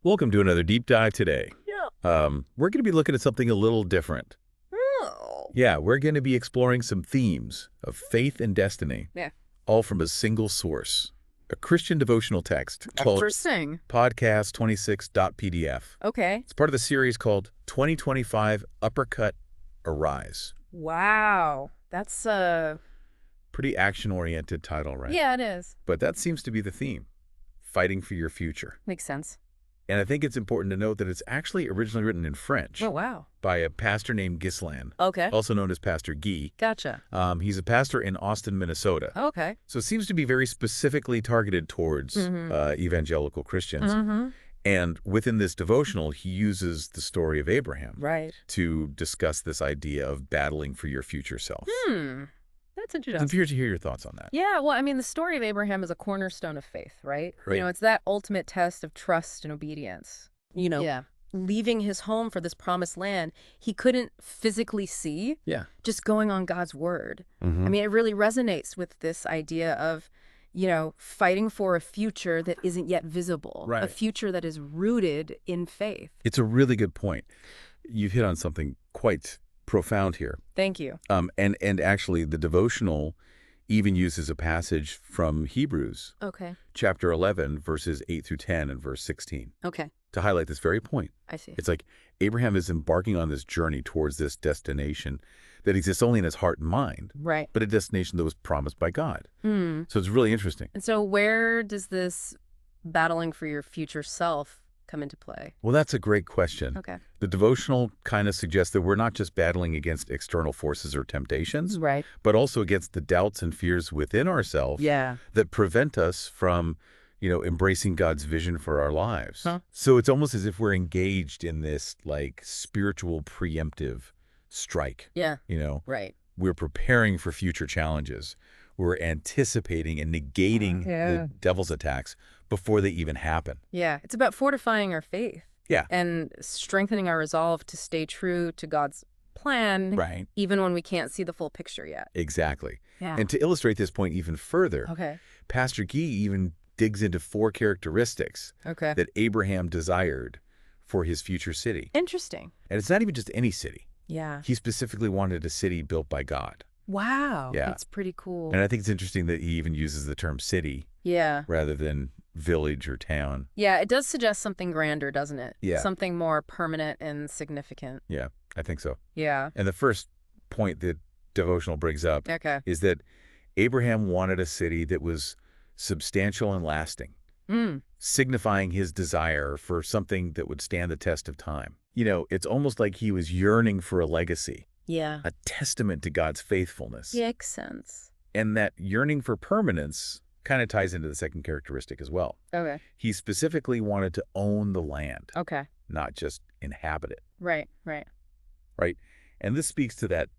Welcome to another deep dive today. We're going to be looking at something a little different. Oh. Yeah, we're going to be exploring some themes of faith and destiny, Yeah. all from a single source, a Christian devotional text called Interesting. podcast26.pdf. Okay. It's part of the series called 2025 Uppercut Arise. Wow. That's Pretty action-oriented title, right? yeah, it is. But that seems to be the theme, fighting for your future. Makes sense. And I think it's important to note that it's actually originally written in French Oh, wow. by a pastor named Ghislain, Okay. also known as Pastor Guy. Gotcha. He's a pastor in Austin, Minnesota. Okay. So it seems to be very specifically targeted towards evangelical Christians. Mm-hmm. And within this devotional, he uses the story of Abraham Right. to discuss this idea of battling for your future self. That's I'm interesting. curious to hear your thoughts on that. Yeah, well, I mean, the story of Abraham is a cornerstone of faith, right? Right. You know, it's that ultimate test of trust and obedience. You know, Yeah. leaving his home for this promised land, he couldn't physically see, Yeah. just going on God's word. I mean, it really resonates with this idea of, you know, fighting for a future that isn't yet visible, a Right. future that is rooted in faith. It's a really good point. You've hit on something quite profound here. Thank you. And actually, the devotional even uses a passage from Hebrews, Okay. chapter 11, verses 8 through 10 and verse 16, Okay. to highlight this very point. I see. It's like Abraham is embarking on this journey towards this destination that exists only in his heart and mind, Right. but a destination that was promised by God. Hmm. So it's really interesting. And so where does this battling for your future self come into play? Well, that's a great question. Okay. The devotional kind of suggests that we're not just battling against external forces or temptations, Right. but also against the doubts and fears within ourselves Yeah. that prevent us from, embracing God's vision for our lives. Huh. So it's almost as if we're engaged in this like spiritual preemptive strike. Yeah. We're Right. preparing for future challenges. We're anticipating and negating Yeah. the devil's attacks before they even happen. Yeah. It's about fortifying our faith. Yeah. And strengthening our resolve to stay true to God's plan, Right. even when we can't see the full picture yet. Exactly. Yeah. And to illustrate this point even further, Okay. Pastor Guy even digs into 4 characteristics Okay. that Abraham desired for his future city. Interesting. And it's not even just any city. Yeah. He specifically wanted a city built by God. Wow. Yeah. That's pretty cool. And I think it's interesting that he even uses the term city Yeah. rather than village or town. Yeah. It does suggest something grander, doesn't it? Yeah. Something more permanent and significant. Yeah, I think so. Yeah. And the first point that devotional brings up Okay. is that Abraham wanted a city that was substantial and lasting, signifying his desire for something that would stand the test of time. It's almost like he was yearning for a legacy, Yeah. a testament to God's faithfulness. Makes sense. And that yearning for permanence kind of ties into the second characteristic as well. Okay. He specifically wanted to own the land, Okay. not just inhabit it, Right. Right. right? And this speaks to that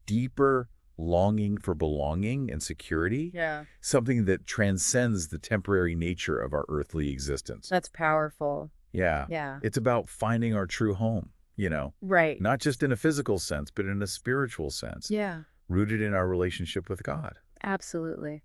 deeper longing for belonging and security, Yeah. something that transcends the temporary nature of our earthly existence. That's powerful. Yeah. Yeah. It's about finding our true home, Right. not just in a physical sense, but in a spiritual sense, Yeah. rooted in our relationship with God. Absolutely.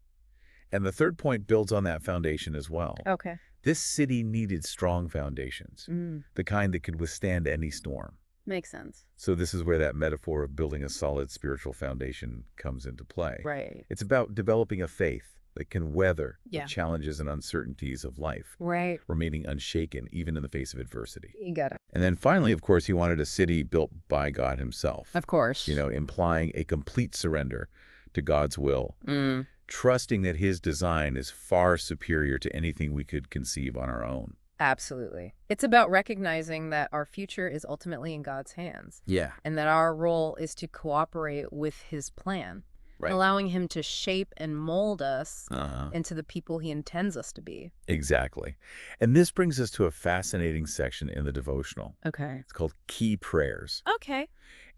And the third point builds on that foundation as well. Okay. This city needed strong foundations, Mm. the kind that could withstand any storm. Makes sense. So this is where that metaphor of building a solid spiritual foundation comes into play. Right. It's about developing a faith that can weather Yeah. the challenges and uncertainties of life, Right. remaining unshaken even in the face of adversity. You got it. And then finally, of course, he wanted a city built by God himself, Of course. implying a complete surrender to God's will, Mm. trusting that his design is far superior to anything we could conceive on our own. Absolutely. It's about recognizing that our future is ultimately in God's hands Yeah. and that our role is to cooperate with his plan, Right. allowing him to shape and mold us Uh-huh. into the people he intends us to be. Exactly. And this brings us to a fascinating section in the devotional. Okay. It's called Key Prayers. Okay.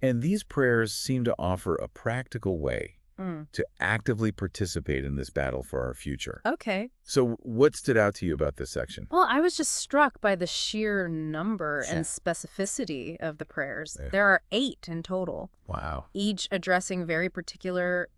And these prayers seem to offer a practical way Mm. to actively participate in this battle for our future. Okay. So what stood out to you about this section? Well, I was just struck by the sheer number Sure. and specificity of the prayers. Yeah. There are 8 in total, Wow. each addressing very particular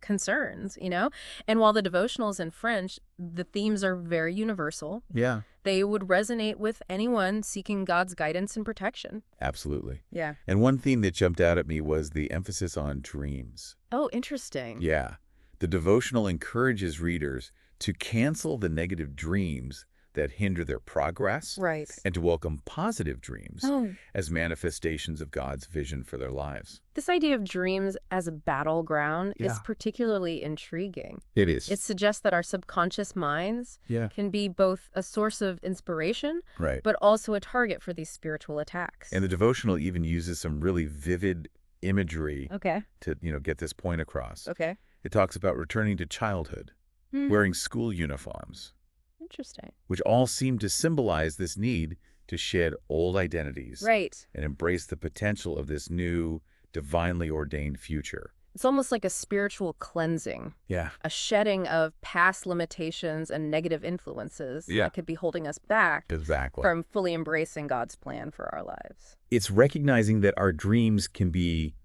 concerns, you know? And while the devotionals in French, the themes are very universal. Yeah. They would resonate with anyone seeking God's guidance and protection. Absolutely. Yeah. And one theme that jumped out at me was the emphasis on dreams. Oh, interesting. Yeah. The devotional encourages readers to cancel the negative dreams that hinder their progress, Right. and to welcome positive dreams Oh. as manifestations of God's vision for their lives. This idea of dreams as a battleground is Yeah. particularly intriguing. It is. It suggests that our subconscious minds Yeah. can be both a source of inspiration, Right. but also a target for these spiritual attacks. And the devotional even uses some really vivid imagery Okay. to, get this point across. Okay. It talks about returning to childhood, wearing school uniforms, Interesting. which all seem to symbolize this need to shed old identities Right. and embrace the potential of this new, divinely ordained future. It's almost like a spiritual cleansing, Yeah. a shedding of past limitations and negative influences Yeah. that could be holding us back Exactly. from fully embracing God's plan for our lives. It's recognizing that our dreams can be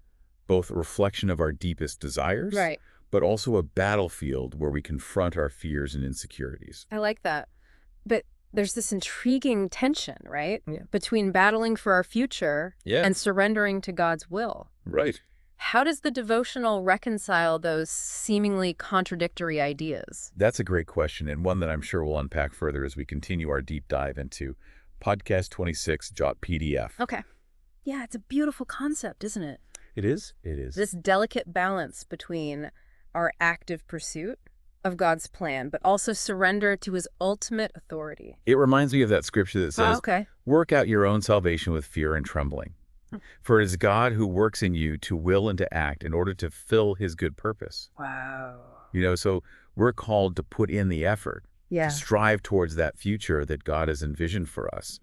both a reflection of our deepest desires, Right. but also a battlefield where we confront our fears and insecurities. I like that. But there's this intriguing tension, right? Yeah. Between battling for our future Yeah. and surrendering to God's will. Right. How does the devotional reconcile those seemingly contradictory ideas? That's a great question, and one that I'm sure we'll unpack further as we continue our deep dive into Podcast 26 .pdf. Okay. Yeah, it's a beautiful concept, isn't it? It is? It is. This delicate balance between our active pursuit of God's plan, but also surrender to his ultimate authority. It reminds me of that scripture that says, okay. work out your own salvation with fear and trembling. For it is God who works in you to will and to act in order to fill his good purpose. Wow. So we're called to put in the effort, Yeah. to strive towards that future that God has envisioned for us,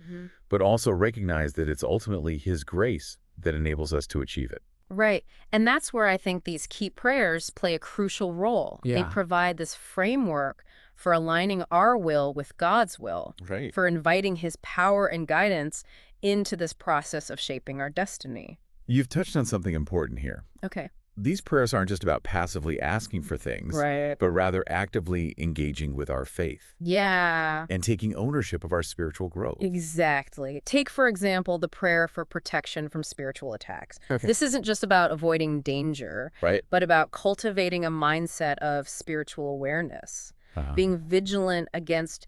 but also recognize that it's ultimately his grace that enables us to achieve it. Right. And that's where I think these key prayers play a crucial role. They Yeah. provide this framework for aligning our will with God's will, Right. for inviting his power and guidance into this process of shaping our destiny. You've touched on something important here. Okay. These prayers aren't just about passively asking for things, Right. but rather actively engaging with our faith Yeah. and taking ownership of our spiritual growth. Exactly. Take, for example, the prayer for protection from spiritual attacks. Okay. This isn't just about avoiding danger, Right? but about cultivating a mindset of spiritual awareness, being vigilant against,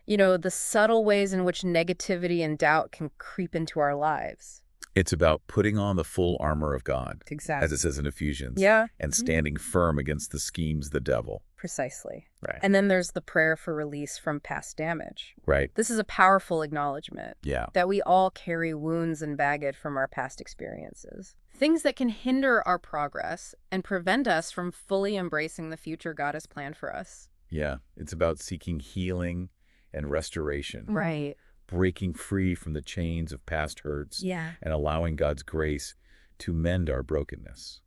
the subtle ways in which negativity and doubt can creep into our lives. It's about putting on the full armor of God, Exactly. as it says in Ephesians, Yeah. and standing firm against the schemes of the devil. Precisely. Right. And then there's the prayer for release from past damage. Right. This is a powerful acknowledgement Yeah. that we all carry wounds and baggage from our past experiences. Things that can hinder our progress and prevent us from fully embracing the future God has planned for us. Yeah. It's about seeking healing and restoration, Right. breaking free from the chains of past hurts, Yeah. and allowing God's grace to mend our brokenness.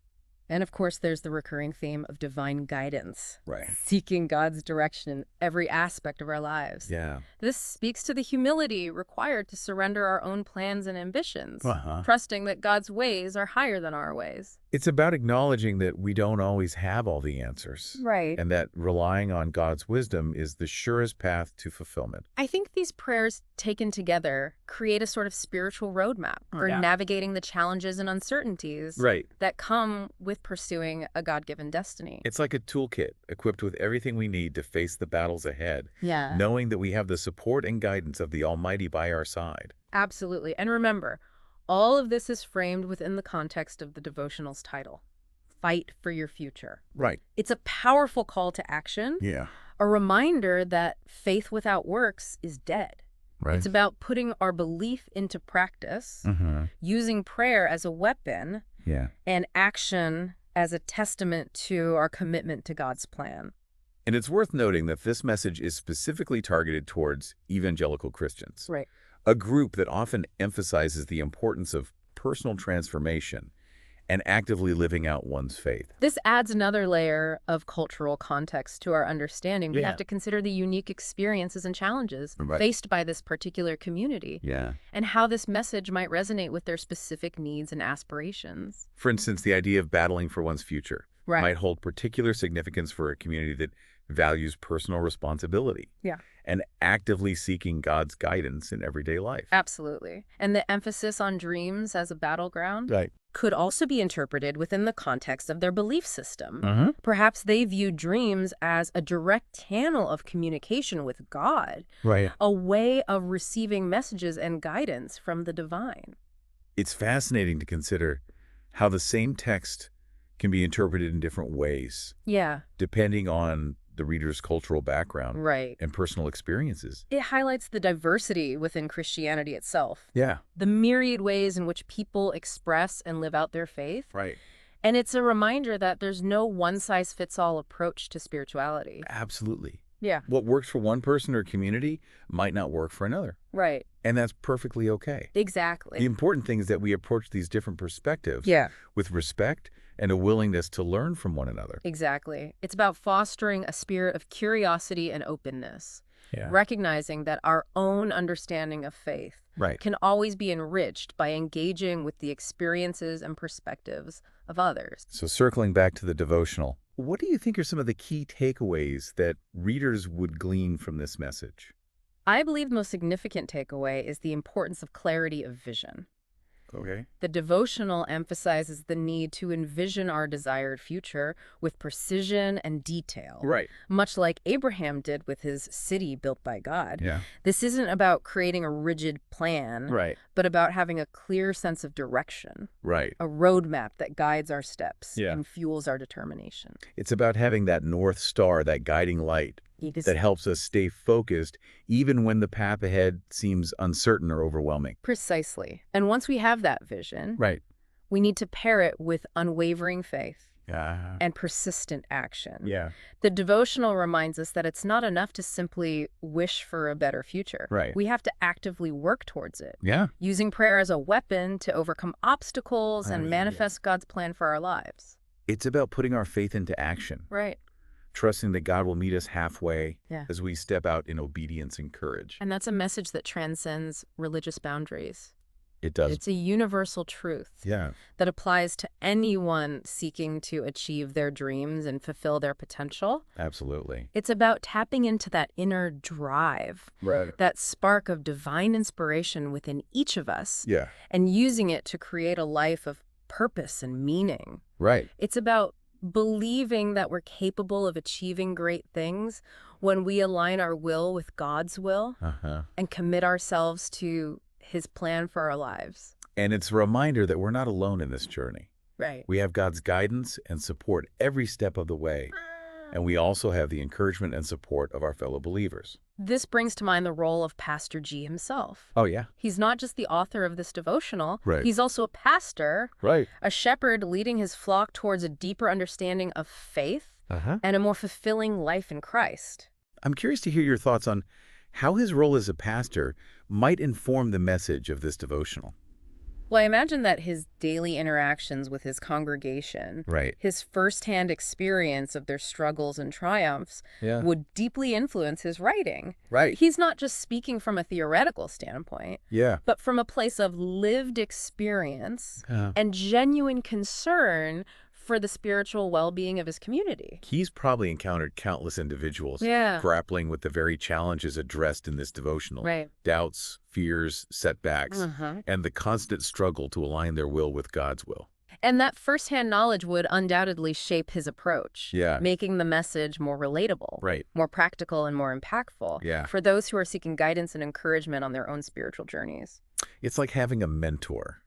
And of course, there's the recurring theme of divine guidance, Right. seeking God's direction in every aspect of our lives. Yeah. This speaks to the humility required to surrender our own plans and ambitions, trusting that God's ways are higher than our ways. It's about acknowledging that we don't always have all the answers. Right. And that relying on God's wisdom is the surest path to fulfillment. I think these prayers taken together create a sort of spiritual roadmap for navigating the challenges and uncertainties Right. that come with pursuing a God-given destiny. It's like a toolkit equipped with everything we need to face the battles ahead, Yeah. knowing that we have the support and guidance of the Almighty by our side. Absolutely. And remember, all of this is framed within the context of the devotional's title, Fight for Your Future. Right. It's a powerful call to action, Yeah. a reminder that faith without works is dead. Right. It's about putting our belief into practice, using prayer as a weapon, Yeah. and action as a testament to our commitment to God's plan. And it's worth noting that this message is specifically targeted towards evangelical Christians, Right. a group that often emphasizes the importance of personal transformation and actively living out one's faith. This adds another layer of cultural context to our understanding. We Yeah. have to consider the unique experiences and challenges Right. faced by this particular community Yeah. and how this message might resonate with their specific needs and aspirations. For instance, the idea of battling for one's future. might hold particular significance for a community that values personal responsibility. Yeah. And actively seeking God's guidance in everyday life. Absolutely. And the emphasis on dreams as a battleground Right. could also be interpreted within the context of their belief system. Mm-hmm. Perhaps they view dreams as a direct channel of communication with God, Right. a way of receiving messages and guidance from the divine. It's fascinating to consider how the same text can be interpreted in different ways, Yeah. depending on the reader's cultural background Right. and personal experiences. It highlights the diversity within Christianity itself, Yeah. the myriad ways in which people express and live out their faith. Right. And it's a reminder that there's no one-size-fits-all approach to spirituality. Absolutely. Yeah. What works for one person or community might not work for another. Right. And that's perfectly okay. Exactly. The important thing is that we approach these different perspectives Yeah. with respect and a willingness to learn from one another. Exactly. It's about fostering a spirit of curiosity and openness, Yeah. recognizing that our own understanding of faith Right. can always be enriched by engaging with the experiences and perspectives of others. So circling back to the devotional, what do you think are some of the key takeaways that readers would glean from this message? I believe the most significant takeaway is the importance of clarity of vision. Okay. The devotional emphasizes the need to envision our desired future with precision and detail. Right. Much like Abraham did with his city built by God. Yeah. This isn't about creating a rigid plan, Right. but about having a clear sense of direction, Right. a roadmap that guides our steps Yeah. and fuels our determination. It's about having that North Star, that guiding light that helps us stay focused even when the path ahead seems uncertain or overwhelming. Precisely. And once we have that vision, Right. we need to pair it with unwavering faith Yeah. and persistent action. Yeah. The devotional reminds us that it's not enough to simply wish for a better future. Right. We have to actively work towards it, Yeah. using prayer as a weapon to overcome obstacles and manifest God's plan for our lives. It's about putting our faith into action, Right. trusting that God will meet us halfway Yeah. as we step out in obedience and courage. And that's a message that transcends religious boundaries. It does. It's a universal truth Yeah. that applies to anyone seeking to achieve their dreams and fulfill their potential. Absolutely. It's about tapping into that inner drive, Right. that spark of divine inspiration within each of us, Yeah. and using it to create a life of purpose and meaning. Right. It's about believing that we're capable of achieving great things when we align our will with God's will Uh-huh. and commit ourselves to his plan for our lives. And it's a reminder that we're not alone in this journey. Right. We have God's guidance and support every step of the way. And we also have the encouragement and support of our fellow believers. This brings to mind the role of Pastor G himself. Oh, yeah. He's not just the author of this devotional. Right. He's also a pastor, Right. a shepherd leading his flock towards a deeper understanding of faith Uh-huh. and a more fulfilling life in Christ. I'm curious to hear your thoughts on how his role as a pastor might inform the message of this devotional. Well, I imagine that his daily interactions with his congregation, Right. his firsthand experience of their struggles and triumphs, Yeah. would deeply influence his writing. Right. He's not just speaking from a theoretical standpoint, Yeah. but from a place of lived experience Uh, and genuine concern for the spiritual well-being of his community. He's probably encountered countless individuals Yeah. grappling with the very challenges addressed in this devotional. Right. Doubts, fears, setbacks, Uh-huh. and the constant struggle to align their will with God's will. And that firsthand knowledge would undoubtedly shape his approach, Yeah. making the message more relatable, Right. more practical, and more impactful Yeah. for those who are seeking guidance and encouragement on their own spiritual journeys. It's like having a mentor,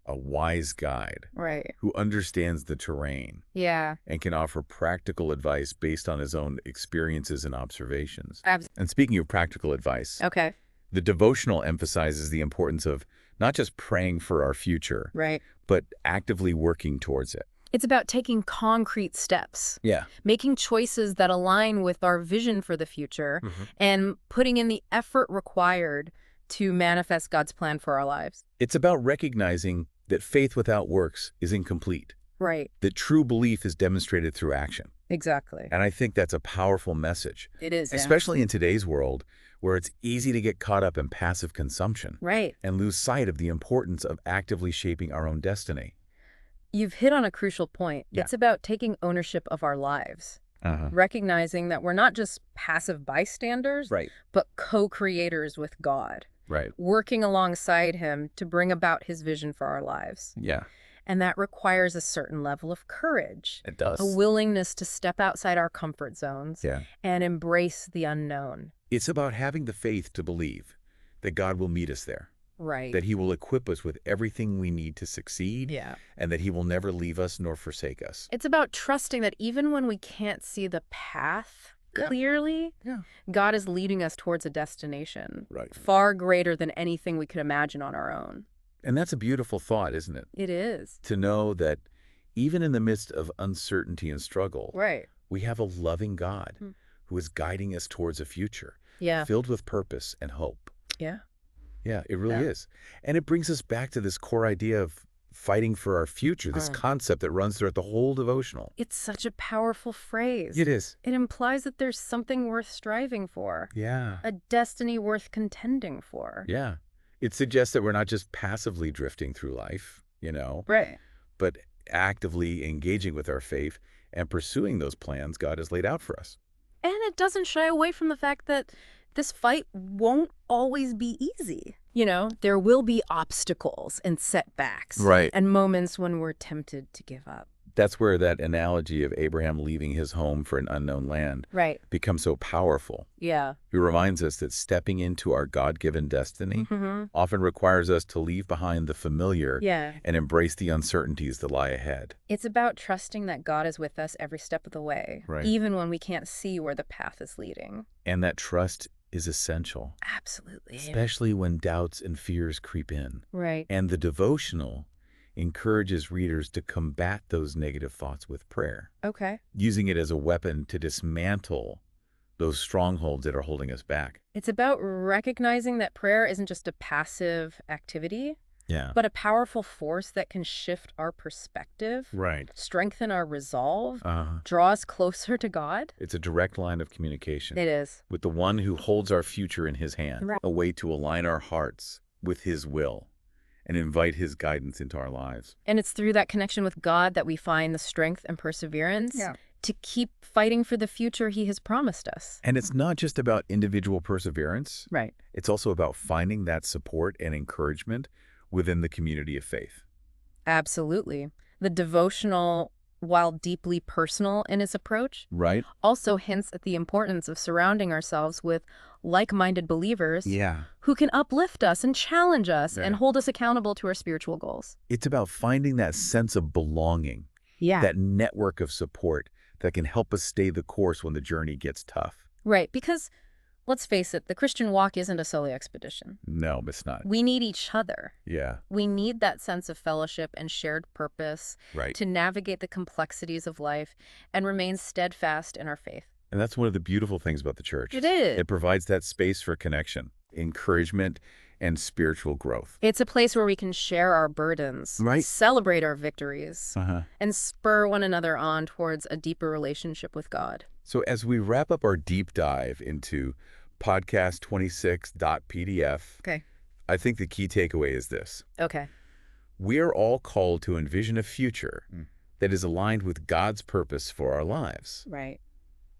a wise guide Right. who understands the terrain Yeah. and can offer practical advice based on his own experiences and observations. Abs- And speaking of practical advice, Okay. the devotional emphasizes the importance of not just praying for our future, Right. but actively working towards it. It's about taking concrete steps, Yeah. making choices that align with our vision for the future, and putting in the effort required to manifest God's plan for our lives. It's about recognizing that faith without works is incomplete, Right. that true belief is demonstrated through action. Exactly. And I think that's a powerful message, It is. Yeah. especially in today's world where it's easy to get caught up in passive consumption Right. and lose sight of the importance of actively shaping our own destiny. You've hit on a crucial point. Yeah. It's about taking ownership of our lives, recognizing that we're not just passive bystanders, Right. but co-creators with God, Right. working alongside him to bring about his vision for our lives. Yeah. And that requires a certain level of courage, It does. a willingness to step outside our comfort zones Yeah. and embrace the unknown. It's about having the faith to believe that God will meet us there, Right. that he will equip us with everything we need to succeed, Yeah. and that he will never leave us nor forsake us. It's about trusting that even when we can't see the path clearly, Yeah. God is leading us towards a destination Right. far greater than anything we could imagine on our own. And that's a beautiful thought, isn't it? It is. To know that even in the midst of uncertainty and struggle, Right. we have a loving God who is guiding us towards a future filled with purpose and hope. Yeah. Yeah, it really is. And it brings us back to this core idea of fighting for our future, this concept that runs throughout the whole devotional. It's such a powerful phrase. It is. It implies that there's something worth striving for. Yeah. A destiny worth contending for. Yeah. It suggests that we're not just passively drifting through life, Right. but actively engaging with our faith and pursuing those plans God has laid out for us. And it doesn't shy away from the fact that this fight won't always be easy. There will be obstacles and setbacks. Right. And moments when we're tempted to give up. That's where that analogy of Abraham leaving his home for an unknown land Right. becomes so powerful. Yeah. He reminds us that stepping into our God-given destiny often requires us to leave behind the familiar and embrace the uncertainties that lie ahead. It's about trusting that God is with us every step of the way, Right. even when we can't see where the path is leading. And that trust is essential, Absolutely. especially when doubts and fears creep in. Right. And the devotional encourages readers to combat those negative thoughts with prayer, Okay. using it as a weapon to dismantle those strongholds that are holding us back. It's about recognizing that prayer isn't just a passive activity, Yeah. but a powerful force that can shift our perspective, Right. strengthen our resolve, Uh-huh. draw us closer to God. It's a direct line of communication It is. with the one who holds our future in his hand, Right. a way to align our hearts with his will and invite his guidance into our lives. And it's through that connection with God that we find the strength and perseverance to keep fighting for the future he has promised us. And it's not just about individual perseverance. Right. It's also about finding that support and encouragement within the community of faith. Absolutely. The devotional, while deeply personal in its approach, Right? also hints at the importance of surrounding ourselves with like-minded believers who can uplift us and challenge us and hold us accountable to our spiritual goals. It's about finding that sense of belonging, that network of support that can help us stay the course when the journey gets tough. Right, because let's face it, the Christian walk isn't a solo expedition. No, it's not. We need each other. Yeah. We need that sense of fellowship and shared purpose Right. to navigate the complexities of life and remain steadfast in our faith. And that's one of the beautiful things about the church. It is. It provides that space for connection, encouragement, and spiritual growth. It's a place where we can share our burdens, Right. celebrate our victories, Uh-huh. and spur one another on towards a deeper relationship with God. So as we wrap up our deep dive into podcast 26.pdf, Okay. I think the key takeaway is this. Okay. We are all called to envision a future that is aligned with God's purpose for our lives. Right.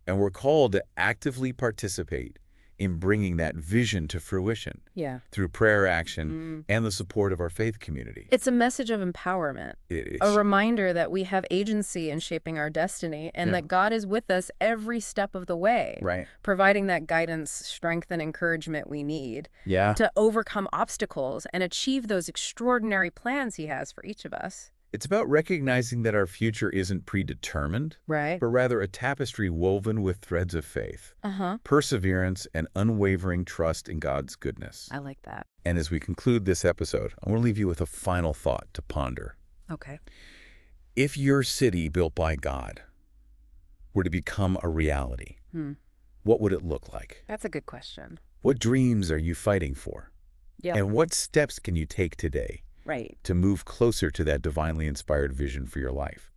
And we're called to actively participate in bringing that vision to fruition Yeah. through prayer action and the support of our faith community. It's a message of empowerment, It is. a reminder that we have agency in shaping our destiny and that God is with us every step of the way, Right. providing that guidance, strength, and encouragement we need Yeah. to overcome obstacles and achieve those extraordinary plans he has for each of us. It's about recognizing that our future isn't predetermined, Right. but rather a tapestry woven with threads of faith, Uh-huh. perseverance, and unwavering trust in God's goodness. I like that. And as we conclude this episode, I want to leave you with a final thought to ponder. Okay. If your city built by God were to become a reality, what would it look like? That's a good question. What dreams are you fighting for? Yeah. And what steps can you take today Right. to move closer to that divinely inspired vision for your life?